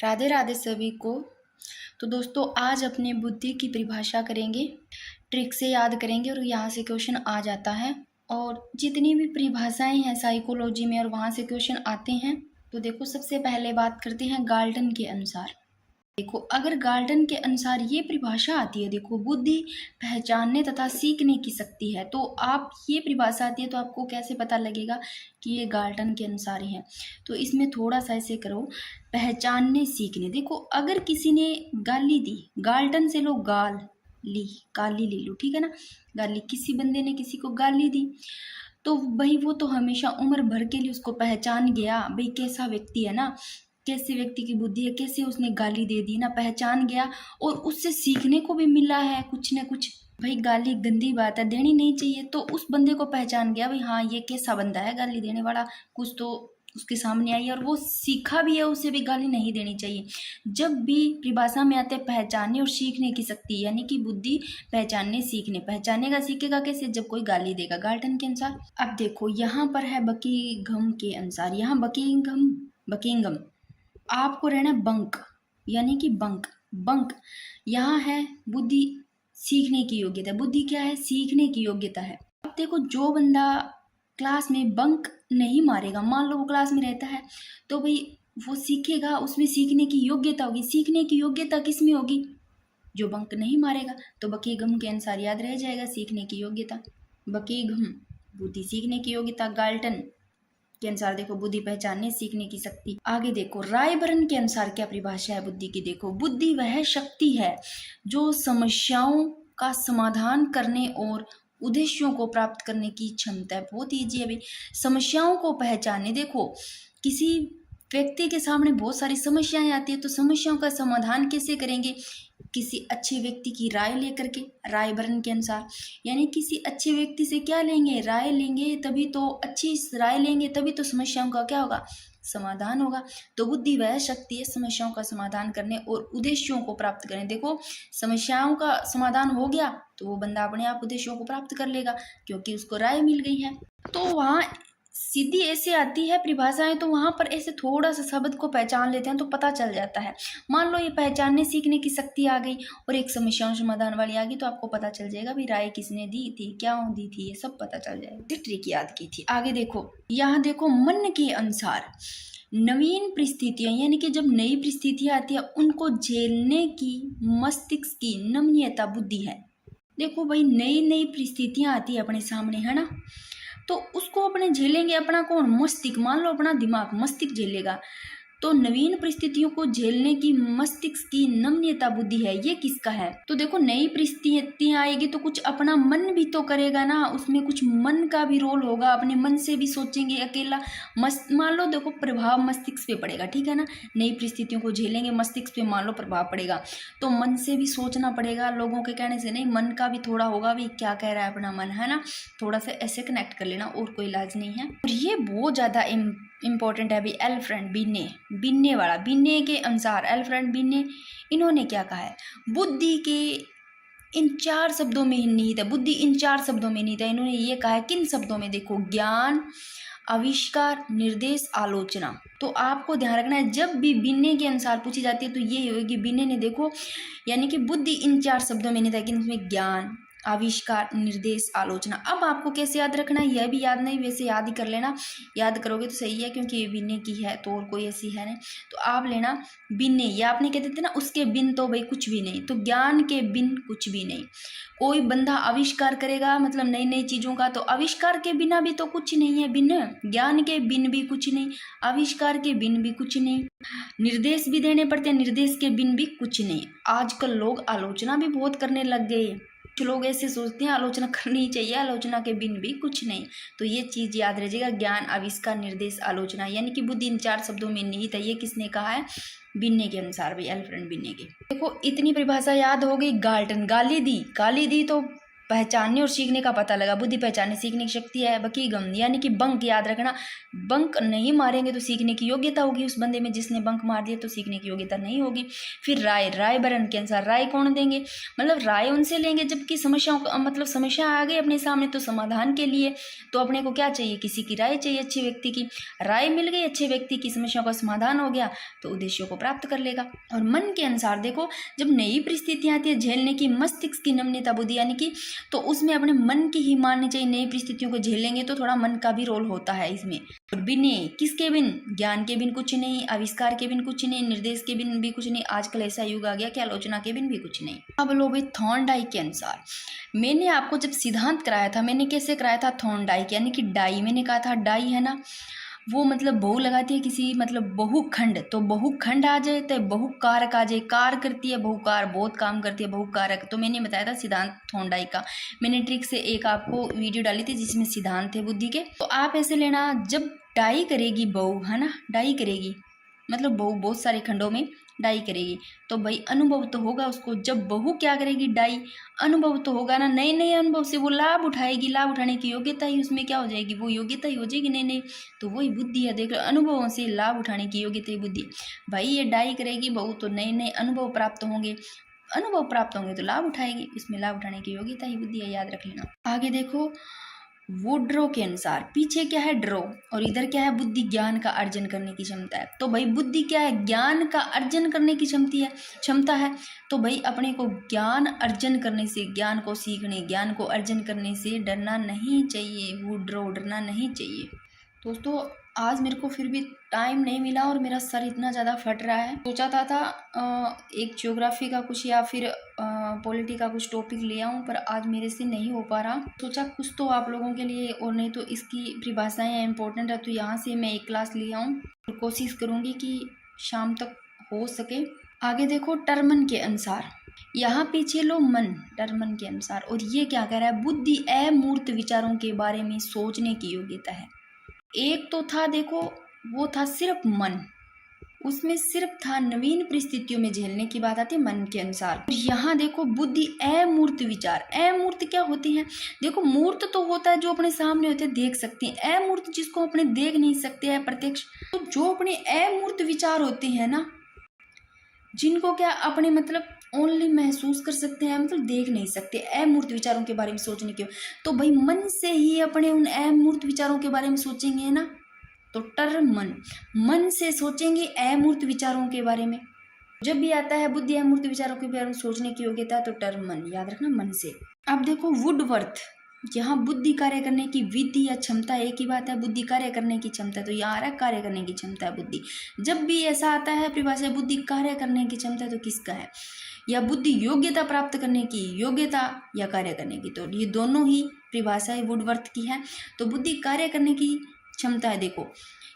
राधे राधे सभी को। तो दोस्तों आज अपने बुद्धि की परिभाषा करेंगे, ट्रिक से याद करेंगे और यहाँ से क्वेश्चन आ जाता है। और जितनी भी परिभाषाएं हैं साइकोलॉजी में और वहाँ से क्वेश्चन आते हैं। तो देखो सबसे पहले बात करते हैं गाल्टन के अनुसार। देखो अगर गाल्टन के अनुसार ये परिभाषा आती है, देखो बुद्धि पहचानने तथा सीखने की शक्ति है, तो आप ये परिभाषा आती है तो आपको कैसे पता लगेगा कि ये गाल्टन के अनुसार ही है। तो इसमें थोड़ा सा ऐसे करो, पहचानने सीखने। देखो अगर किसी ने गाली दी, गाल्टन से लो गाली ले लो, ठीक है ना। गाली, किसी बंदे ने किसी को गाली दी तो भाई वो तो हमेशा उम्र भर के लिए उसको पहचान गया, भाई कैसा व्यक्ति है ना, कैसे व्यक्ति की बुद्धि है, कैसे उसने गाली दे दी ना, पहचान गया। और उससे सीखने को भी मिला है कुछ न कुछ। भाई गाली गंदी बात है, देनी नहीं चाहिए, तो उस बंदे को पहचान गया भाई हाँ ये कैसा बंदा है गाली देने वाला, कुछ तो उसके सामने आई और वो सीखा भी है, उसे भी गाली नहीं देनी चाहिए। जब भी परिभाषा में आते हैं पहचानने और सीखने की शक्ति, यानी कि बुद्धि पहचानने सीखने, पहचानेगा सीखेगा कैसे, जब कोई गाली देगा गाल्टन के अनुसार। अब देखो यहाँ पर है बकिंघम के अनुसार, यहाँ बकिंघम आपको रहना बंक, यानी कि बंक यहाँ है बुद्धि सीखने की योग्यता। बुद्धि क्या है, सीखने की योग्यता है। अब देखो जो बंदा क्लास में बंक नहीं मारेगा, मान लो वो क्लास में रहता है तो भाई वो सीखेगा, उसमें सीखने की योग्यता होगी। सीखने की योग्यता किस में होगी, जो बंक नहीं मारेगा। तो बकिंघम के अनुसार याद रह जाएगा सीखने की योग्यता। बकिंघम बुद्धि सीखने की योग्यता, गाल्टन के अनुसार देखो बुद्धि पहचानने सीखने की शक्ति। आगे देखो रायबर्न के अनुसार क्या परिभाषा है बुद्धि की। देखो बुद्धि वह शक्ति है जो समस्याओं का समाधान करने और उद्देश्यों को प्राप्त करने की क्षमता है। बहुत ईजी है भाई, समस्याओं को पहचानने। देखो किसी व्यक्ति के सामने बहुत सारी समस्याएं आती है, तो समस्याओं का समाधान कैसे करेंगे, किसी अच्छे व्यक्ति की राय लेकर के, रायबर्न के अनुसार। यानी किसी अच्छे व्यक्ति से क्या लेंगे, राय लेंगे, तभी तो अच्छी राय लेंगे तभी तो समस्याओं का क्या होगा, समाधान होगा। तो बुद्धि वह शक्ति है समस्याओं का समाधान करने और उद्देश्यों को प्राप्त करने। देखो समस्याओं का समाधान हो गया तो वो बंदा अपने आप उद्देश्यों को प्राप्त कर लेगा क्योंकि उसको राय मिल गई है। तो वहाँ सीधी ऐसे आती है परिभाषाएं, तो वहां पर ऐसे थोड़ा सा शब्द को पहचान लेते हैं तो पता चल जाता है। मान लो ये पहचानने सीखने की शक्ति आ गई और एक समस्याओं समाधान वाली आ गई, तो आपको पता चल जाएगा भी राय किसने दी थी, क्या दी थी, ये सब पता चल जाएगा। ट्रिक याद की थी। आगे देखो यहाँ देखो मन के अनुसार नवीन परिस्थितियां, यानी कि जब नई परिस्थितियां आती है उनको झेलने की मस्तिष्क की नमनीयता बुद्धि है। देखो भाई नई नई परिस्थितियां आती है अपने सामने, है ना, तो उसको अपने झेलेंगे, अपना कौन, मस्तिष्क, मान लो अपना दिमाग, मस्तिष्क झेलेगा। तो नवीन परिस्थितियों को झेलने की मस्तिष्क की नमनीयता बुद्धि है, ये किसका है। तो देखो नई परिस्थितियां आएगी तो कुछ अपना मन भी तो करेगा ना, उसमें कुछ मन का भी रोल होगा, अपने मन से भी सोचेंगे। अकेला मान लो देखो प्रभाव मस्तिष्क पे पड़ेगा, ठीक है ना, नई परिस्थितियों को झेलेंगे मस्तिष्क पे मान लो प्रभाव पड़ेगा, तो मन से भी सोचना पड़ेगा, लोगों के कहने से नहीं, मन का भी थोड़ा होगा भी क्या कह रहा है अपना मन, है ना, थोड़ा सा ऐसे कनेक्ट कर लेना, और कोई इलाज नहीं है। और ये बहुत ज्यादा इम्पोर्टेंट है अभी। एल्फ्रेड बिन्ने वाला, बिन्ने के अनुसार, एल्फ्रेड बिन्ने, इन्होंने क्या कहा है, बुद्धि के इन 4 शब्दों में निहित है, बुद्धि इन 4 शब्दों में निहित है। इन्होंने ये कहा है किन शब्दों में, देखो ज्ञान, आविष्कार, निर्देश, आलोचना। तो आपको ध्यान रखना है जब भी बिन्ने के अनुसार पूछी जाती है तो ये होगी, बिन्ने ने देखो यानी कि बुद्धि इन 4 शब्दों में निहित है, कि इसमें ज्ञान, आविष्कार, निर्देश, आलोचना। अब आपको कैसे याद रखना है, यह भी याद नहीं, वैसे याद ही कर लेना, याद करोगे तो सही है क्योंकि ये बिन्ने की है तो और कोई ऐसी है नहीं। तो आप लेना बिन्ने, या आपने कहते थे ना उसके बिन तो भाई कुछ भी नहीं, तो ज्ञान के बिन कुछ भी नहीं। कोई बंदा आविष्कार करेगा मतलब नई नई चीजों का, तो आविष्कार के बिना भी तो कुछ नहीं है, बिन, ज्ञान के बिन भी कुछ नहीं, आविष्कार के बिन भी कुछ नहीं, निर्देश भी देने पड़ते हैं, निर्देश के बिन भी कुछ नहीं। आजकल लोग आलोचना भी बहुत करने लग गए, कुछ लोग ऐसे सोचते हैं आलोचना करनी चाहिए, आलोचना के बिन भी कुछ नहीं। तो ये चीज याद रह जाएगा, ज्ञान, आविष्कार, निर्देश, आलोचना, यानी कि बुद्धि इन 4 शब्दों में निहित है। ये किसने कहा है, बिन्ने के अनुसार भाई, एल्फ्रेड बिन्ने के। देखो इतनी परिभाषा याद हो गई। गाल्टन गाली दी तो पहचानने और सीखने का पता लगा। बुद्धि पहचानने सीखने की शक्ति है। बकी गम यानी कि बंक, याद रखना, बंक नहीं मारेंगे तो सीखने की योग्यता होगी उस बंदे में। जिसने बंक मार दिया तो सीखने की योग्यता नहीं होगी। फिर राय, राय बरन के अनुसार, राय कौन देंगे, मतलब राय उनसे लेंगे जबकि समस्याओं का मतलब समस्या आ गई अपने सामने तो समाधान के लिए तो अपने को क्या चाहिए, किसी की राय चाहिए, अच्छे व्यक्ति की राय मिल गई, अच्छे व्यक्ति की, समस्याओं का समाधान हो गया तो उद्देश्यों को प्राप्त कर लेगा। और मन के अनुसार देखो, जब नई परिस्थितियां आती है झेलने की, मस्तिष्क की नम्यता बुद्धि यानी कि, तो उसमें अपने मन की ही माननी चाहिए। नई परिस्थितियों को झेलेंगे तो थोड़ा मन का भी रोल होता है इसमें। और बिन, किसके बिन, ज्ञान के बिन कुछ नहीं, आविष्कार के बिन कुछ नहीं, निर्देश के बिन भी कुछ नहीं। आजकल ऐसा युग आ गया कि आलोचना के बिन भी कुछ नहीं। अब लो भाई थॉर्नडाइक के अनुसार, मैंने आपको जब सिद्धांत कराया था, मैंने कैसे कराया था, थॉर्नडाइक यानी कि डाई, मैंने कहा था डाई है ना, वो मतलब बहु लगाती है किसी, मतलब बहुखंड, तो बहुखंड आ जाए तो बहुकारक आ जाए, कार करती है बहुकार, बहुत काम करती है बहुकारक। तो मैंने बताया था सिद्धांत थॉर्नडाइक का, मैंने ट्रिक से एक आपको वीडियो डाली थी जिसमें सिद्धांत थे बुद्धि के। तो आप ऐसे लेना, जब डाई करेगी बहु, है ना, डाई करेगी मतलब बहु बहुत सारे खंडों में डाई करेगी तो भाई अनुभव तो होगा उसको। जब बहु क्या करेगी, डाई, अनुभव तो होगा ना, नए नए अनुभव से वो लाभ उठाएगी, लाभ उठाने की योग्यता ही उसमें क्या हो जाएगी, वो योग्यता ही हो जाएगी नई नई। तो वही बुद्धि है, देख लो, अनुभवों से लाभ उठाने की योग्यता ही बुद्धि। भाई ये डाई करेगी बहु तो नए नए अनुभव प्राप्त होंगे, अनुभव प्राप्त होंगे तो लाभ उठाएगी, इसमें लाभ उठाने की योग्यता ही बुद्धि है, याद रख लेना। आगे देखो, वुड्रो के अनुसार पीछे क्या है, ड्रो, और इधर क्या है, बुद्धि, ज्ञान का अर्जन करने की क्षमता है। तो भाई बुद्धि क्या है, ज्ञान का अर्जन करने की क्षमता है। तो भाई अपने को ज्ञान अर्जन करने से, ज्ञान को सीखने, ज्ञान को अर्जन करने से डरना नहीं चाहिए, वुड्रो, डरना नहीं चाहिए। दोस्तों आज मेरे को फिर भी टाइम नहीं मिला और मेरा सर इतना ज़्यादा फट रहा है। सोचा था एक ज्योग्राफी का कुछ या फिर पॉलिटी का कुछ टॉपिक ले आऊँ, पर आज मेरे से नहीं हो पा रहा। सोचा कुछ तो आप लोगों के लिए, और नहीं तो इसकी परिभाषाएं इंपॉर्टेंट है तो यहाँ से मैं एक क्लास ले आऊँ और कोशिश करूँगी कि शाम तक हो सके। आगे देखो, टर्मन के अनुसार, यहाँ पीछे लो मन, टर्मन के अनुसार, और ये क्या कह रहा है, बुद्धि अमूर्त विचारों के बारे में सोचने की योग्यता है। एक तो था देखो, वो था सिर्फ मन, उसमें सिर्फ था नवीन परिस्थितियों में झेलने की बात आती है मन के अनुसार। यहाँ देखो बुद्धि अमूर्त विचार, अमूर्त क्या होती है, देखो मूर्त तो होता है जो अपने सामने होते हैं देख सकते हैं, अमूर्त जिसको अपने देख नहीं सकते हैं प्रत्यक्ष। तो जो अपने अमूर्त विचार होते हैं ना, जिनको क्या अपने मतलब ओनली महसूस कर सकते हैं, मतलब देख नहीं सकते, अमूर्त विचारों के बारे में सोचने के, तो भाई मन से ही अपने उन अमूर्त विचारों के बारे में सोचेंगे ना, तो मन, मन से सोचेंगे अमूर्त विचारों के बारे में। जब भी आता है बुद्धि अमूर्त विचारों के बारे में सोचने की योग्यता तो मन, याद रखना मन से। अब देखो वुडवर्थ, यहाँ बुद्धि कार्य करने की विधि या क्षमता एक ही बात है, बुद्धि कार्य करने की क्षमता, तो यहाँ आ रहा है कार्य करने की क्षमता है बुद्धि। जब भी ऐसा आता है परिभाषा बुद्धि कार्य करने की क्षमता, तो किसका है, या बुद्धि योग्यता प्राप्त करने की योग्यता या कार्य करने की, तो ये दोनों ही परिभाषाएं वुडवर्थ की है। तो बुद्धि कार्य करने की क्षमता है। देखो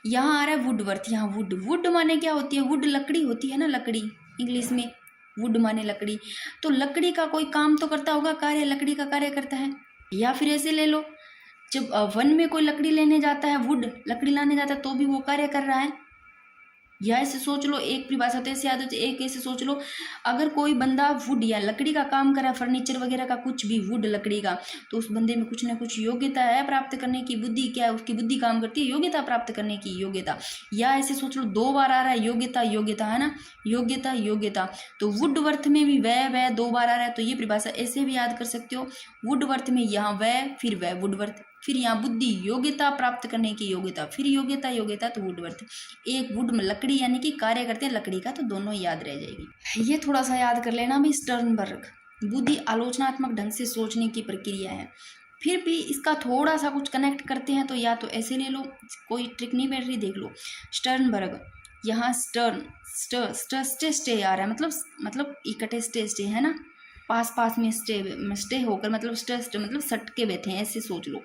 यहाँ आ रहा है वुडवर्थ, यहाँ वुड, वुड माने क्या होती है, वुड लकड़ी होती है ना, लकड़ी, इंग्लिश में वुड माने लकड़ी, तो लकड़ी का कोई काम तो करता होगा, कार्य लकड़ी का कार्य करता है। या फिर ऐसे ले लो, जब वन में कोई लकड़ी लेने जाता है, वुड लकड़ी लाने जाता है, तो भी वो कार्य कर रहा है। या ऐसे सोच लो, एक परिभाषा तो ऐसे याद हो, एक ऐसे सोच लो, अगर कोई बंदा वुड या लकड़ी का काम कर रहा है, फर्नीचर वगैरह का कुछ भी, वुड लकड़ी का, तो उस बंदे में कुछ ना कुछ योग्यता है प्राप्त करने की, बुद्धि क्या है, उसकी बुद्धि काम करती है, योग्यता प्राप्त करने की योग्यता। या ऐसे सोच लो, दो बार आ रहा है योग्यता, योग्यता है ना, योग्यता योग्यता, तो वुडवर्थ में भी वह दो बार आ रहा है, तो ये परिभाषा ऐसे भी याद कर सकते हो, वुडवर्थ में यहाँ वह, फिर वह, वुडवर्थ, फिर यहाँ बुद्धि योग्यता प्राप्त करने की योग्यता, फिर योग्यता योग्यता, तो वुडवर्थ। एक वुड में लकड़ी यानी कि कार्य करते हैं लकड़ी का, तो दोनों याद रह जाएगी। ये थोड़ा सा याद कर लेना भी, स्टर्नबर्ग, बुद्धि आलोचनात्मक ढंग से सोचने की प्रक्रिया है। फिर भी इसका थोड़ा सा कुछ कनेक्ट करते हैं, तो या तो ऐसे ले लो, कोई ट्रिक नहीं बैठ रही, देख लो स्टर्नबर्ग, यहाँ स्टर्न, स्टे आ रहा है, मतलब इकट्ठे स्टे है ना, पास में स्टे होकर, मतलब मतलब सट के बैठे हैं, ऐसे सोच लो।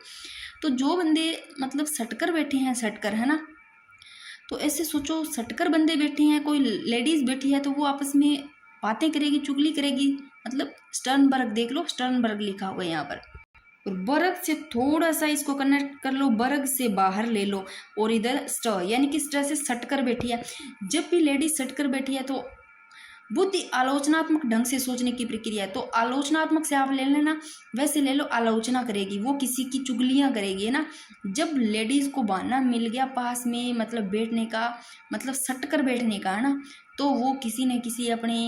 तो जो बंदे मतलब सटकर बैठे हैं, सटकर है ना, तो ऐसे सोचो सटकर बंदे बैठे हैं, कोई लेडीज बैठी है तो वो आपस में बातें करेगी, चुगली करेगी, मतलब स्टर्नबर्ग देख लो, स्टर्नबर्ग लिखा हुआ है यहाँ पर। और बर्ग से थोड़ा सा इसको कनेक्ट कर लो, बर्ग से बाहर ले लो, और इधर यानी कि से सटकर बैठी है। जब भी लेडीज सटकर बैठी है तो बुद्धि आलोचनात्मक ढंग से सोचने की प्रक्रिया है। तो आलोचनात्मक से आप ले लेना, वैसे ले लो आलोचना करेगी, वो किसी की चुगलियाँ करेगी, है ना। जब लेडीज को बहाना मिल गया पास में मतलब बैठने का, मतलब सट कर बैठने का, है ना, तो वो किसी न किसी अपने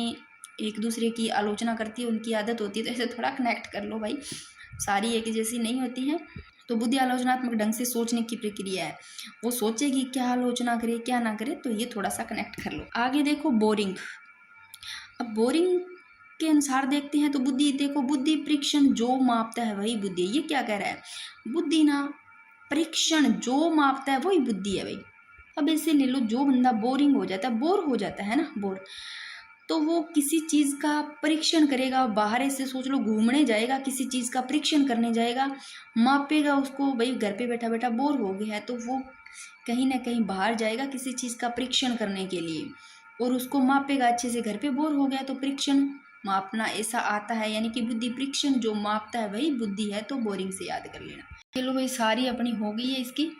एक दूसरे की आलोचना करती है, उनकी आदत होती है। तो ऐसे थोड़ा कनेक्ट कर लो भाई, सारी एक जैसी नहीं होती हैं। तो बुद्धि आलोचनात्मक ढंग से सोचने की प्रक्रिया है, वो सोचेगी क्या आलोचना करे क्या ना करे, तो ये थोड़ा सा कनेक्ट कर लो। आगे देखो बोरिंग। अब बोरिंग के अनुसार देखते हैं तो बुद्धि देखो, बुद्धि परीक्षण जो मापता है वही बुद्धि है। ये क्या कह रहा है, बुद्धि ना परीक्षण जो मापता है वही बुद्धि है भाई। अब ऐसे ले लो, जो बंदा बोरिंग हो जाता है, बोर हो जाता है ना, बोर, तो वो किसी चीज़ का परीक्षण करेगा, बाहर ऐसे सोच लो घूमने जाएगा, किसी चीज़ का परीक्षण करने जाएगा, मापेगा उसको, भाई घर पे बैठा बैठा बोर हो गया है तो वो कहीं ना कहीं बाहर जाएगा किसी चीज़ का परीक्षण करने के लिए, और उसको मापेगा अच्छे से। घर पे बोर हो गया तो परीक्षण मापना ऐसा आता है, यानी कि बुद्धि परीक्षण जो मापता है वही बुद्धि है। तो बोरिंग से याद कर लेना। चलो भाई, सारी अपनी हो गई है इसकी।